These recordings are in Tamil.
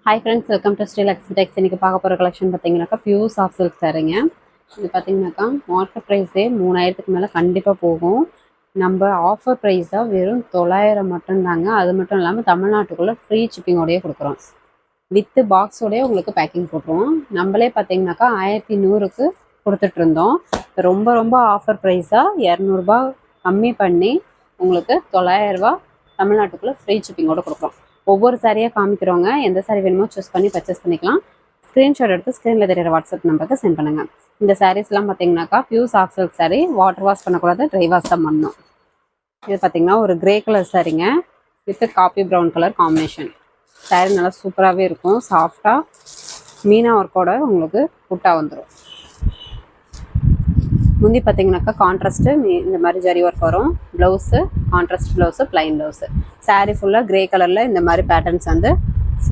Hi friends, welcome to Sri Lakshmi Tex. இன்றைக்கி பார்க்க போகிற கலெக்ஷன் பார்த்தீங்கன்னாக்கா பியூர் சாஃப்ட் சில்க் சாரீங்க. இது பார்த்தீங்கன்னாக்கா மார்க்கெட் ப்ரைஸே 3000க்கு மேலே கண்டிப்பாக போகும். நம்ம ஆஃபர் ப்ரைஸாக வெறும் 900 மட்டும்தாங்க. அது மட்டும் இல்லாமல் தமிழ்நாட்டுக்குள்ளே ஃப்ரீ ஷிப்பிங்கோடையே கொடுக்குறோம். வித்து பாக்ஸோடய உங்களுக்கு பேக்கிங் போட்டுருவோம். நம்மளே பார்த்தீங்கன்னாக்கா 1100க்கு கொடுத்துட்ருந்தோம். இப்போ ரொம்ப ஆஃபர் ப்ரைஸாக 200 கம்மி பண்ணி உங்களுக்கு 900 தமிழ்நாட்டுக்குள்ளே ஃப்ரீ ஷிப்பிங்கோடு கொடுக்குறோம். ஒவ்வொரு சாரியாக காமிக்கிறோங்க. எந்த சாரி வேணுமோ சூஸ் பண்ணி பர்ச்சேஸ் பண்ணிக்கலாம். ஸ்க்ரீன்ஷாட் எடுத்து ஸ்க்ரீனில் தெரியிற வாட்ஸ்அப் நம்பருக்கு சென்ட் பண்ணுங்கள். இந்த சாரீஸ்லாம் பார்த்தீங்கன்னாக்கா pure soft silk sari. Water wash பண்ணக்கூடாது, ட்ரை வாஷ் தான் பண்ணணும். இது பார்த்தீங்கன்னா ஒரு கிரே கலர் சாரீங்க with coffee brown colour combination. Sari நல்லா சூப்பராகவே இருக்கும். சாஃப்டாக மீனா ஒர்க்கோட உங்களுக்கு புட்டா வந்துடும். முந்தி பார்த்தீங்கன்னாக்கா கான்ட்ராஸ்ட்டு இந்த மாதிரி ஜரி ஒர்க் வரும். Blouse contrast blouse, plain blouse. Sari ஃபுல்லாக க்ரே கலரில் இந்த மாதிரி பேட்டர்ன்ஸ் வந்து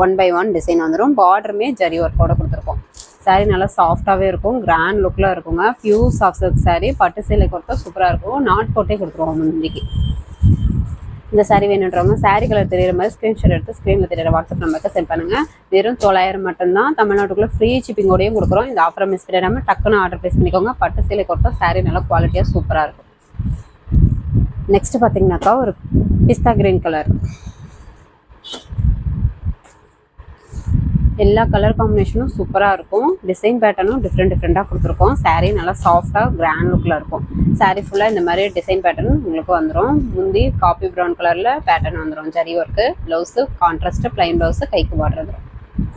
1 by 1 டிசைன் வந்துடும். பார்டருமே ஜரி ஒர்க்கோட கொடுத்துருக்கோம். சாரீ நல்லா சாஃப்டாகவே இருக்கும், கிராண்ட் லுக்கில் இருக்குங்க. Pure soft silk sari. பட்டு சேலை கொடுத்தா சூப்பராக இருக்கும். நாட் போட்டே கொடுத்துருவோம் முந்திக்கு. இந்த சாரீ வேணுன்றவங்க சாரீ கலர் தெரியிற மாதிரி ஸ்க்ரீன்ஷாட் எடுத்து ஸ்க்ரீனில் தெரியிற வாட்ஸ்அப் நம்பருக்கு சென்ட் பண்ணுங்கள். வெறும் 900 மட்டும்தான். தமிழ்நாட்டுக்குள்ளே ஃப்ரீ ஷிப்பிங்கோடையும் கொடுக்குறோம். இந்த ஆஃபரை மிஸ் பண்ணிடாமல் டக்குன்னு ஆர்டர் ப்ளேஸ் பண்ணிக்கோங்க. பட்டு சேலை கொடுத்தா சாரீ நல்லா குவாலிட்டியாக சூப்பராக இருக்கும். நெக்ஸ்ட் பார்த்தீங்கன்னாக்கா ஒரு பிஸ்தா கிரீன் கலர். எல்லா கலர் காம்பினேஷனும் சூப்பராக இருக்கும். டிசைன் பேட்டர்னும் டிஃப்ரெண்ட்டாக கொடுத்துருக்கோம். சாரீ நல்லா சாஃப்டாக கிராண்ட் லுக்கில் இருக்கும். சாரீ ஃபுல்லாக இந்த மாதிரி டிசைன் பேட்டர்ன் உங்களுக்கு வந்துடும். முந்தி காப்பி ப்ரௌன் கலரில் பேட்டர்ன் வந்துடும். Zari work, blouse contrast, plain blouse, கைக்கு பார்டர் வந்துடும்.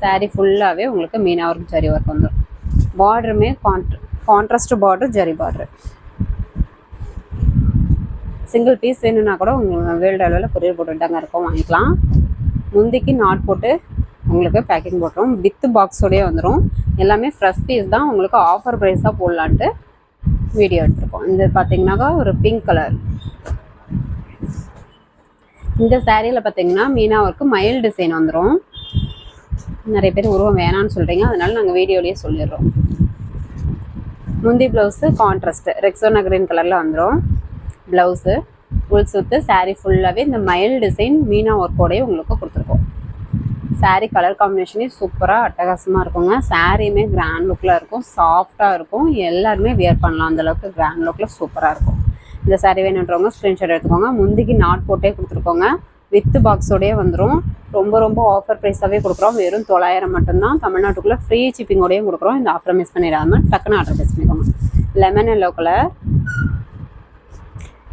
சாரீ ஃபுல்லாகவே உங்களுக்கு மீனா ஒர்க் ஜரி ஒர்க் வந்துடும். பார்டருமே contrast border, zari border. Single piece வேணும்னா கூட உங்கள் வேர்ல்டு அளவில் கொரியர் போட்டுட்டாங்க இருக்கும், வாங்கிக்கலாம். முந்திக்கு நாட் போட்டு உங்களுக்கு பேக்கிங் போட்டுரும். வித்து பாக்ஸோடய வந்துடும். எல்லாமே ஃப்ரெஷ் பீஸ் தான். உங்களுக்கு ஆஃபர் ப்ரைஸாக போடலான்ட்டு வீடியோ எடுத்துருக்கோம். இந்த பார்த்தீங்கன்னாக்கா ஒரு பிங்க் கலர். இந்த சாரியில் பார்த்தீங்கன்னா மீனா ஒர்க்கு மயில் டிசைன் வந்துடும். நிறைய பேர் உருவம் வேணான்னு சொல்கிறீங்க, அதனால நாங்கள் வீடியோலேயே சொல்லிடுறோம். முந்தி ப்ளவுஸு கான்ட்ராஸ்ட்டு ரெக்ஸோனா கிரீன் கலரில் வந்துடும். ப்ளவுஸு ஃபுல் சுற்று. சாரீ ஃபுல்லாகவே இந்த மயில் டிசைன் மீனா ஒர்க்கோடையே உங்களுக்கு கொடுத்துருக்கோம். சாரீ கலர் காம்பினேஷனே சூப்பராக அட்டகாசமாக இருக்குங்க. சாரியுமே கிராண்ட் லுக்கில் இருக்கும், சாஃப்டாக இருக்கும். எல்லாருமே வியர் பண்ணலாம். அந்தளவுக்கு கிராண்ட் லுக்கில் சூப்பராக இருக்கும். இந்த சாரீ வேணுன்றவங்க ஸ்க்ரீன்ஷாட் எடுத்துக்கோங்க. முந்திக்கு நாட் போட்டே கொடுத்துருக்கோங்க. வித்து பாக்ஸோடையே வந்துடும். ரொம்ப ஆஃபர் ப்ரைஸாகவே கொடுக்குறோம். வெறும் 900 மட்டும்தான். தமிழ்நாட்டுக்குள்ளே ஃப்ரீ ஷிப்பிங்கோடையும் கொடுக்குறோம். இந்த ஆஃபரை மிஸ் பண்ணிடாமல் டக்குன்னு ஆர்டர் ப்ளேஸ் பண்ணிக்கோங்க. Lemon yellow colour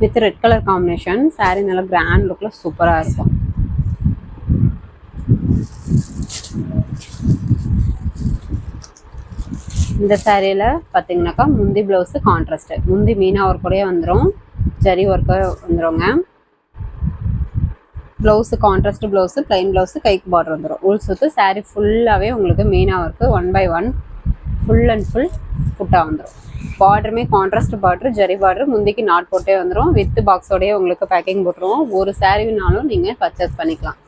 with red colour combination. Sari நல்லா கிராண்ட் லுக்கில் சூப்பராக இருக்கும். இந்த சாரியில் பார்த்தீங்கன்னாக்கா முந்தி ப்ளவுஸு கான்ட்ராஸ்ட்டு. முந்தி மீனா ஒர்க்கோடையே வந்துடும். ஜரி ஒர்க்கு வந்துடுங்க. Blouse contrast blouse, plain blouse, கைக்கு பார்டர் வந்துடும். உள் சுற்று. சாரீ ஃபுல்லாகவே உங்களுக்கு meena work 1 by 1 full and full butta வந்துடும். பார்டருமே கான்ட்ராஸ்ட் பார்டர், ஜரி பார்டர். முந்திக்கு நாட் போட்டே வந்துடும். வித்து பாக்ஸோடையே உங்களுக்கு பேக்கிங் போட்டுருவோம். ஒரு சாரீனாலும் நீங்கள் பர்ச்சேஸ் பண்ணிக்கலாம்.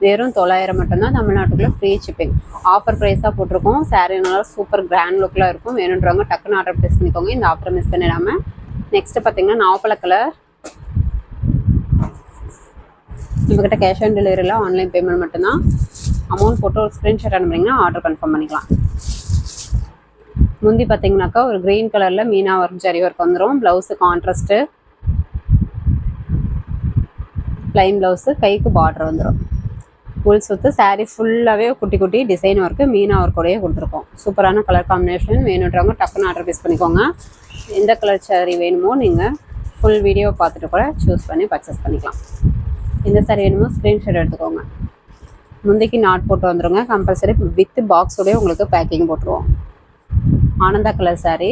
வெறும் 900 மட்டும்தான். தமிழ்நாட்டுக்குள்ளே ஃப்ரீ ஷிப்பிங். ஆஃபர் ப்ரைஸாக போட்டிருக்கோம். சாரீனால சூப்பர் கிராண்ட் லுக்கில் இருக்கும். வேணுன்றவங்க டக்குன்னு ஆர்டர் ப்ளேஸ் பண்ணிக்கோங்க. இந்த ஆஃபரை மிஸ் பண்ணிடாமல். நெக்ஸ்ட்டு பார்த்தீங்கன்னா நாவப்பழ கலர். நம்மக்கிட்ட கேஷ் ஆன் டெலிவரியில் ஆன்லைன் பேமெண்ட் மட்டும்தான். அமௌண்ட் போட்டு ஒரு ஸ்க்ரீன்ஷாட் அனுப்புறீங்கன்னா ஆர்டர் கன்ஃபார்ம் பண்ணிக்கலாம். முந்தி பார்த்தீங்கன்னாக்கா ஒரு க்ரீன் கலரில் மீனா ஒர்க் ஜரி ஒர்க் வந்துடும். ப்ளவுஸு கான்ட்ராஸ்ட்டு, ப்ளைன் ப்ளவுஸு, கைக்கு பார்டர் வந்துடும். ஃபுல் சுற்று. சாரீ ஃபுல்லாகவே குட்டி டிசைன் ஒர்க்கு மீனா ஒர்க்கோடையே கொடுத்துருக்கோம். சூப்பரான கலர் காம்பினேஷன். வேணுன்றவங்க டக்குன்னு ஆர்டர் ப்ளேஸ் பண்ணிக்கோங்க. எந்த கலர் சாரீ வேணுமோ நீங்கள் ஃபுல் வீடியோ பார்த்துட்டு கூட சூஸ் பண்ணி பர்ச்சேஸ் பண்ணிக்கலாம். எந்த சாரீ வேணுமோ ஸ்க்ரீன்ஷாட் எடுத்துக்கோங்க. முந்திக்கு நாட் போட்டு வந்துடுங்க. கம்பல்சரி வித்து பாக்ஸோடய உங்களுக்கு பேக்கிங் போட்டுருவோம். ஆனந்தா கலர் சாரீ.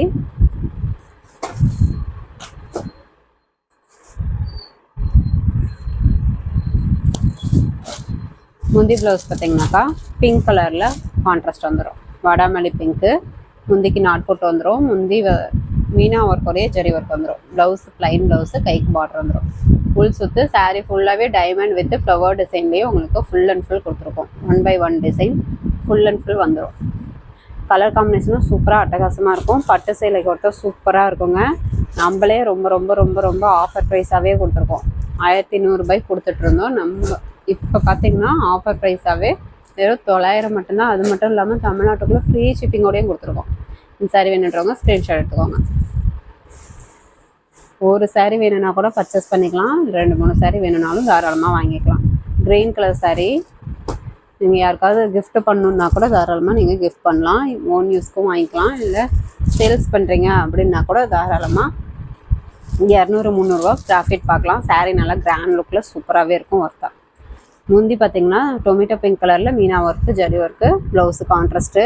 முந்தி ப்ளவுஸ் பார்த்தீங்கன்னாக்கா பிங்க் கலரில் கான்ட்ராஸ்ட் வந்துடும். வடாமல்லி பிங்க்கு. முந்திக்கு நாட் போட்டு வந்துடும். முந்தி மீனா ஒர்க் ஒரே ஜரி ஒர்க் வந்துடும். ப்ளவுஸு ப்ளைன் ப்ளவுஸு, கைக்கு பார்டர் வந்துடும். ஃபுல் சுற்று. சாரீ ஃபுல்லாகவே டைமண்ட் வித் ஃப்ளவர் டிசைன்லேயே உங்களுக்கு ஃபுல் அண்ட் ஃபுல் கொடுத்துருக்கோம். 1 by 1 design full and full வந்துடும். கலர் காம்பினேஷனும் சூப்பராக அட்டகாசமாக இருக்கும். பட்டு சேலைக்கு ஒருத்தர் சூப்பராக இருக்குங்க. நம்மளே ரொம்ப ஆஃபர் ப்ரைஸாகவே கொடுத்துருக்கோம். 1100 கொடுத்துட்ருந்தோம். நம்ம இப்போ பார்த்தீங்கன்னா ஆஃபர் ப்ரைஸாகவே வெறும் 900 மட்டும்தான். அது மட்டும் இல்லாமல் தமிழ்நாட்டுக்குள்ளே ஃப்ரீ ஷிப்பிங்கோடையும் கொடுத்துருக்கோம். இந்த சாரீ வேணுன்றவங்க ஸ்க்ரீன்ஷாட் எடுத்துக்கோங்க. ஒரு சாரீ வேணும்னா கூட பர்ச்சேஸ் பண்ணிக்கலாம். 2-3 சாரீ வேணும்னாலும் தாராளமாக வாங்கிக்கலாம். க்ரீன் கலர் சாரீ நீங்கள் யாருக்காவது கிஃப்ட் பண்ணணுன்னா கூட தாராளமாக நீங்கள் கிஃப்ட் பண்ணலாம். ஓன் யூஸ்க்கும் வாங்கிக்கலாம். இல்லை சேல்ஸ் பண்ணுறீங்க அப்படின்னா கூட தாராளமாக 200-300 ப்ராஃபிட் பார்க்கலாம். சாரீ நல்லா கிராண்ட் லுக்கில் சூப்பராகவே இருக்கும். ஒர்த்தா முந்தி பார்த்தீங்கன்னா டொமேட்டோ பிங்க் கலரில் meena work, zari work, blouse contrast,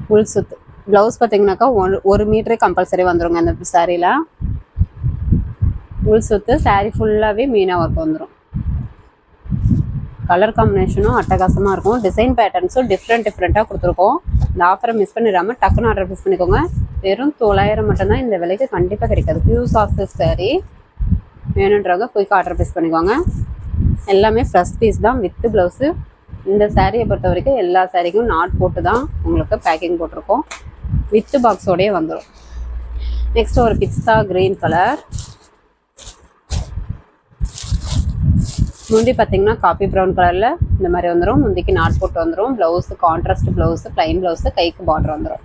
full சுத்து. ப்ளவுஸ் பார்த்தீங்கன்னாக்கா 1 மீட்டரே கம்பல்சரி வந்துடுங்க இந்த சாரியில். ஃபுல் சுத்து சாரீ ஃபுல்லாகவே மீனா ஒர்க் வந்துடும். கலர் காம்பினேஷனும் அட்டகாசமாக இருக்கும். டிசைன் பேட்டர்ன்ஸும் டிஃப்ரெண்ட்டாக கொடுத்துருக்கோம். இந்த ஆஃபரை மிஸ் பண்ணிடாமல் டக்குன்னு ஆர்டர் மிஸ் பண்ணிக்கோங்க. வெறும் 900 மட்டும்தான். இந்த விலைக்கு கண்டிப்பாக கிடைக்காது. பியூர் சாஃப்ட் சாரீ வேணுன்றவங்க குயிக் ஆர்டர் மிஸ் பண்ணிக்கோங்க. எல்லாமே ஃப்ரெஷ் பீஸ் தான் வித்து ப்ளவுஸு. இந்த சாரியை பொறுத்த வரைக்கும் எல்லா சாரிக்கும் நாட் போட்டு தான் உங்களுக்கு பேக்கிங் போட்டிருக்கோம். வித்து பாக்ஸோடயே வந்துடும். நெக்ஸ்ட் ஒரு பிஸ்தா கிரீன் கலர். முந்தி பார்த்தீங்கன்னா காப்பி ப்ரௌன் கலரில் இந்த மாதிரி வந்துடும். முந்திக்கு நாட் போட்டு வந்துடும். Blouse contrast blouse, plain blouse, கைக்கு பார்டர் வந்துடும்.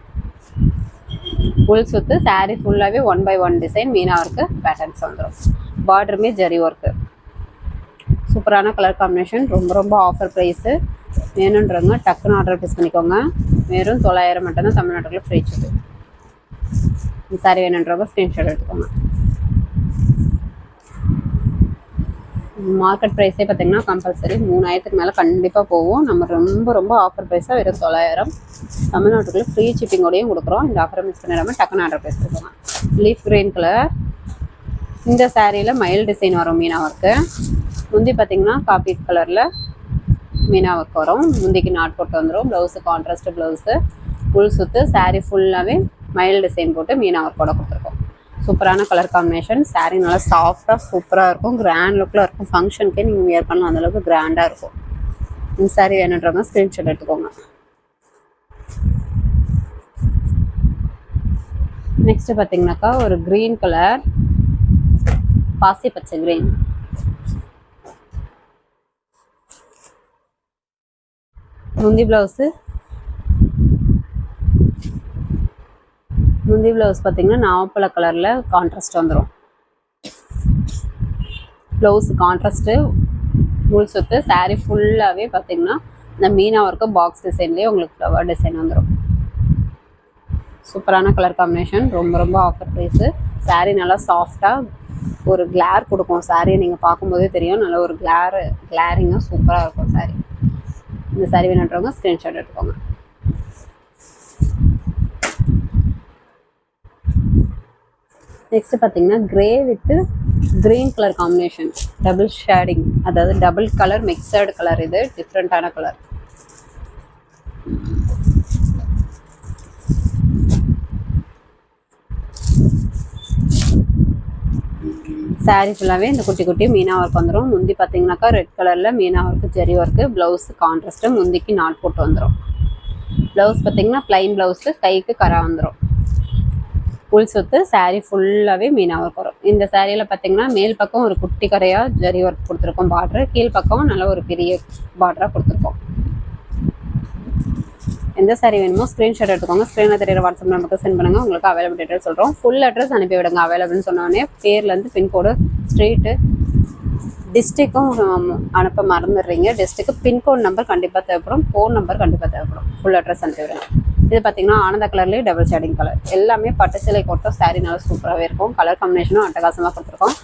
ஃபுல் சுத்து சாரீ ஃபுல்லாகவே 1/1 டிசைன் மீனா ஒர்க்கு பேட்டர்ன்ஸ் வந்துடும். பார்டருமே ஜரி ஒர்க்கு. சூப்பரான கலர் காம்பினேஷன். ரொம்ப ஆஃபர் ப்ரைஸு. வேணுன்றவங்க டக்குன்னு ஆர்டர் ப்ளேஸ் பண்ணிக்கோங்க. வெறும் 900 மட்டும்தான். தமிழ்நாட்டுக்குள்ள ஃப்ரீ ஷிப்பிங். இந்த சாரீ வேணுன்றவங்க ஸ்க்ரீன்ஷாட் எடுத்துக்கோங்க. மார்க்கெட் ப்ரைஸே பார்த்தீங்கன்னா கம்பல்சரி 3000க்கு மேலே கண்டிப்பாக போகும். நம்ம ரொம்ப ஆஃபர் ப்ரைஸாக வெறும் 900. தமிழ்நாட்டுக்குள்ளே ஃப்ரீ ஷிப்பிங்கோடையும் கொடுக்குறோம். இந்த ஆஃபரை மிஸ் பண்ணிடாமல் டக்குன்னு ஆர்டர் ப்ளேஸ் பண்ணிக்கோங்க. Leaf green colour. இந்த சாரியில் மயில் டிசைன் வரும் மீனா ஒர்க்கு. முந்தி பார்த்தீங்கன்னா காப்பி கலரில் மீனா ஒர்க் வரும். முந்திக்கு நாட் போட்டு வந்துடும். ப்ளவுஸு கான்ட்ராஸ்ட்டு ப்ளவுஸு, ஃபுல் சுத்து சாரீ ஃபுல்லாகவே மயில் டிசைன் போட்டு மீனா ஒர்க்கோட கொடுத்துருக்கோம். சூப்பரான கலர் காம்பினேஷன். சாரீ நல்லா சாஃப்டாக சூப்பராக இருக்கும். கிராண்ட் லுக்கில் இருக்கும். ஃபங்க்ஷனுக்கே நீங்கள் வியர் பண்ணலாம். அந்தளவுக்கு கிராண்டாக இருக்கும். இந்த சாரீ வேணுன்றவங்க ஸ்க்ரீன்ஷாட் எடுத்துக்கோங்க. நெக்ஸ்ட்டு பார்த்தீங்கன்னாக்கா ஒரு க்ரீன் கலர், பாசி பச்சை க்ரீன். முந்தி ப்ளவுஸு பார்த்தீங்கன்னா நாவப்பழ கலரில் கான்ட்ராஸ்ட் வந்துடும். ப்ளவுஸு கான்ட்ராஸ்ட்டு, ஃபுல் சுத்து சாரீ ஃபுல்லாகவே பார்த்தீங்கன்னா இந்த மீனா ஒர்க்கு பாக்ஸ் டிசைன்லேயே உங்களுக்கு ஃப்ளவர் டிசைன் வந்துடும். சூப்பரான கலர் காம்பினேஷன். ரொம்ப ஆஃபர் ப்ரைஸு. சாரீ நல்லா சாஃப்டாக ஒரு கிளார் கொடுக்கும். சாரியை நீங்கள் பார்க்கும்போதே தெரியும். நல்ல ஒரு கிளாரிங்காக சூப்பராக இருக்கும் சாரீ. இந்த சாரீ வேணுன்றவங்க ஸ்க்ரீன்ஷாட் எடுத்துக்கோங்க. நெக்ஸ்ட் பார்த்தீங்கன்னா grey with green colour combination, double shading, அதாவது டபுள் கலர் மிக்சடு கலர். இது டிஃப்ரெண்ட்டான கலர். சாரீ ஃபுல்லாகவே இந்த குட்டி மீனா ஒர்க் வந்துடும். முந்தி பார்த்தீங்கன்னாக்கா ரெட் கலரில் meena work, zari work, blouse contrast, முந்திக்கு நாட் போட்டு வந்துடும். ப்ளவுஸ் பார்த்தீங்கன்னா ப்ளைன் ப்ளவுஸு, கைக்கு கரா வந்துடும். ஃபுல் சுத்து சாரீ ஃபுல்லாகவே மீனா ஒர்க் வரும். இந்த சாரியில் பார்த்தீங்கன்னா மேல் பக்கம் ஒரு குட்டி கரையாக ஜரி ஒர்க் கொடுத்துருக்கோம் பார்டர். கீழ் பக்கம் நல்ல ஒரு பெரிய பார்டராக கொடுத்துருக்கோம். எந்த சாரீ வேணுமோ ஸ்க்ரீன்ஷாட் எடுத்துக்கோங்க. ஸ்க்ரீனில் தெரியிற வாட்ஸ்அப் நம்பருக்கு சென்ட் பண்ணுங்கள். உங்களுக்கு அவைலபிள் டீட்டெயில் சொல்கிறோம். ஃபுல் அட்ரஸ் அனுப்பி விடுங்க. அவைலபிள்னு சொன்னோடனே பேர்லேருந்து பின்கோடு, ஸ்ட்ரீட்டு, டிஸ்ட்ரிக்கும் அனுப்ப மறந்துடுறீங்க. டிஸ்ட்ரிக்கு பின்கோட் நம்பர் கண்டிப்பாக தேவைப்படும். ஃபோன் நம்பர் கண்டிப்பாக தேவைப்படும். ஃபுல் அட்ரஸ் அனுப்பி விடுங்க. இது பார்த்தீங்கன்னா ஆனந்த கலர்லேயே டபுள் ஷேடிங் கலர். எல்லாமே பட்டு சிலை கோட்டம். சாரீ நல்லா சூப்பராகவே இருக்கும். கலர் காம்பினேஷனும் அட்டகாசமாக கொடுத்துருக்கோம்.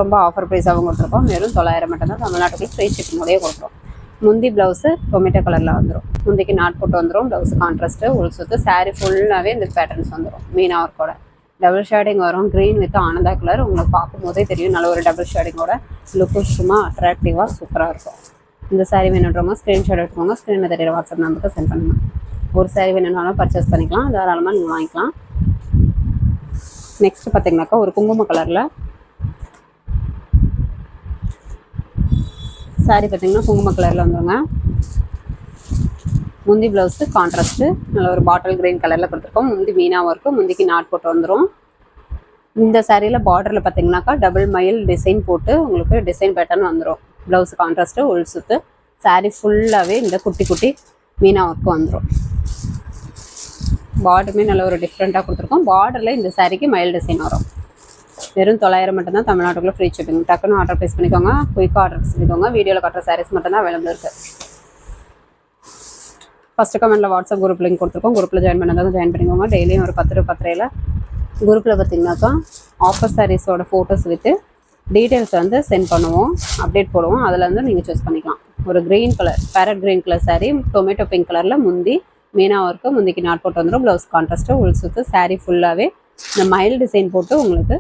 ரொம்ப ஆஃபர் ப்ரைஸாகவும் கொடுத்துருக்கோம். வெறும் 900 மட்டும்தான். தமிழ்நாட்டுக்கு ஃப்ரீ ஷிப்பிங்கோடய கொடுக்குறோம். முந்தி ப்ளவுஸு டொமேட்டோ கலரில் வந்துடும். முந்திக்கு நாட் போட்டு வந்துடும். ப்ளவுஸு கான்ட்ராஸ்ட்டு, உள் சுத்து சாரீ ஃபுல்லாகவே இந்த பேட்டர்ன்ஸ் வந்துடும். மீனா ஒர்க்கோட டபுள் ஷேடிங் வரும். Green with Ananda colour. உங்களுக்கு பார்க்கும்போதே தெரியும் நல்ல ஒரு டபுள் ஷேடிங்கோட லுக்கு சும்மா அட்ராக்டிவாக சூப்பராக இருக்கும். இந்த சாரீ வேணுன்றவங்க ஸ்க்ரீன்ஷாட் எடுத்துக்கோங்க. ஸ்க்ரீனில் தெரியிற வாட்ஸ்அப் நம்பருக்கு சென்ட் பண்ணுங்கள். ஒரு சாரீ வேணும்னாலும் பர்ச்சேஸ் பண்ணிக்கலாம். தாராளமாக நீங்கள் வாங்கிக்கலாம். நெக்ஸ்ட் பார்த்தீங்கன்னாக்கா ஒரு குங்கும கலரில் சாரீ பார்த்தீங்கன்னா குங்கும கலரில் வந்துடுங்க. முந்தி ப்ளவுஸு கான்ட்ராஸ்ட்டு நல்ல ஒரு பாட்டில் கிரீன் கலரில் கொடுத்துருக்கோம். முந்தி மீனா ஒர்க்கு, முந்திக்கு நாட் போட்டு வந்துடும். இந்த சாரியில் பார்டரில் பார்த்தீங்கன்னாக்கா டபுள் மயில் டிசைன் போட்டு உங்களுக்கு டிசைன் பேட்டர்ன் வந்துடும். ப்ளவுஸு கான்ட்ராஸ்ட்டு, உள் சுத்து சாரீ ஃபுல்லாகவே இந்த குட்டி குட்டி மீனா ஒர்க்கு வந்துடும். பார்டருமே நல்ல ஒரு டிஃப்ரெண்ட்டாக கொடுத்துருக்கோம். பார்டரில் இந்த சாரீக்கு மைல் டிசைன் வரும். வெறும் 900 மட்டும்தான், தமிழ்நாட்டுக்குள்ளே ஃப்ரீ ஷிப்பிங். டக்குன்னு ஆர்டர் ப்ளேஸ் பண்ணிக்கோங்க, குயிக்காக ஆர்டர் ப்ளேஸ் பண்ணிக்கோங்க. வீடியோவில் காட்டுற சாரீஸ் மட்டும்தான் அவைலபிள் இருக்குது. ஃபஸ்ட்டு கமெண்ட்டில் வாட்ஸ்அப் குரூப் லிங்க் கொடுத்துருக்கோம். குரூப்பில் ஜாயின் பண்ணதாக ஜாயின் பண்ணிக்கோங்க. டெய்லியும் ஒரு 10 10:30 குரூப்பில் பார்த்தீங்கன்னாக்கா ஆஃபர் சாரீஸோட ஃபோட்டோஸ் வித்து டீட்டெயில்ஸ் வந்து சென்ட் பண்ணுவோம், அப்டேட் போடுவோம். அதில் வந்து நீங்கள் சூஸ் பண்ணிக்கலாம். ஒரு green colour, farad green colour sari, tomato pink கலரில் முந்தி மீனா ஒர்க்கு, முந்திக்கு நாட் போட்டு வந்துடும். ப்ளவுஸ் கான்ட்ராஸ்ட்டு, உள் சுற்று. சாரீ ஃபுல்லாகவே இந்த மைல் டிசைன் போட்டு உங்களுக்கு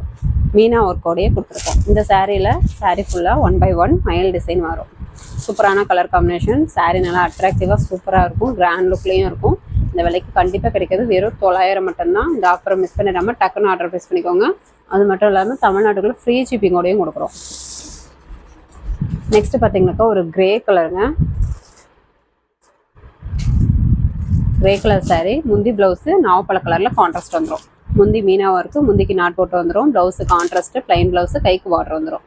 மீனா ஒர்க்கோடையே கொடுத்துருக்கோம். இந்த சாரியில் சாரீ ஃபுல்லாக 1 by 1 மைல் டிசைன் வரும். சூப்பரான கலர் காம்பினேஷன். சாரீ நல்லா அட்ராக்டிவாக சூப்பராக இருக்கும், கிராண்ட் லுக்லேயும் இருக்கும். இந்த விலைக்கு கண்டிப்பாக கிடைக்கிறது. வெறும் 900 மட்டும்தான். இந்த ஆஃபரை மிஸ் பண்ணிடாமல் டக்குன்னு ஆர்டர் ப்ளேஸ் பண்ணிக்கோங்க. அது மட்டும் இல்லாமல் தமிழ்நாட்டுக்குள்ளே ஃப்ரீ ஷிப்பிங்கோடையும் கொடுக்குறோம். நெக்ஸ்ட் பார்த்தீங்கன்னாக்கா ஒரு கிரே கலருங்க. கிரே கலர் சாரீ, முந்தி ப்ளவுஸு நாவப்பழ கலரில் கான்ட்ராஸ்ட் வந்துடும். முந்தி மீனாவும் இருக்குது, முந்திக்கு நாட் போட்டு வந்துடும். ப்ளவுஸு கான்ட்ராஸ்ட்டு, ப்ளைன் ப்ளவுஸு, கைக்கு பார்டர் வந்துடும்.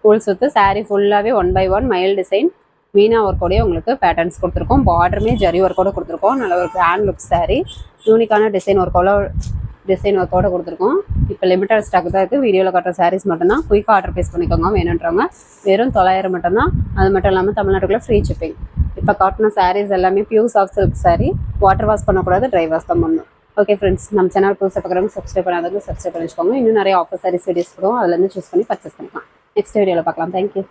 ஃபுல் சுற்று. சாரீ ஃபுல்லாகவே 1 by 1 மைல் டிசைன் மீனா ஒர்க்கோடையே உங்களுக்கு பேட்டர்ன்ஸ் கொடுத்துருக்கோம். பார்டருமே ஜரி ஒர்க்கோடு கொடுத்துருக்கோம். நல்ல ஒரு கிராண்ட் லுக் சாரீ. யூனிக்கான டிசைன் ஒர்க்கோட கொடுத்துருக்கோம். இப்போ லிமிட்டட் ஸ்டாக் தான் இருக்குது. வீடியோவில் காட்டுற சாரீஸ் மட்டும்தான். குயிக்காக ஆர்டர் ப்ளேஸ் பண்ணிக்கோங்க வேணுன்றவங்க. வெறும் 900 மட்டும்தான். அது மட்டும் இல்லாமல் தமிழ்நாட்டுக்குள்ளே ஃப்ரீ ஷிப்பிங். இப்போ காட்டின சாரீஸ் எல்லாமே pure soft silk sari. Water wash பண்ணக்கூடாது, ட்ரை வாஷ் தான் பண்ணணும். ஓகே ஃப்ரெண்ட்ஸ், நம்ம சேனல் புதுசாக பார்க்குறவங்க சப்ஸ்கிரைப் பண்ணாதவங்க சப்ஸ்கிரைப் பண்ணி வச்சுக்கோங்க. இன்னும் நிறைய ஆஃபர் சாரீஸ் வீடியோஸ் வரும், அதுலேருந்து சூஸ் பண்ணி பர்ச்சேஸ் பண்ணிக்கலாம். நெக்ஸ்ட் வீடியோவில் பார்க்கலாம். தேங்க்யூ.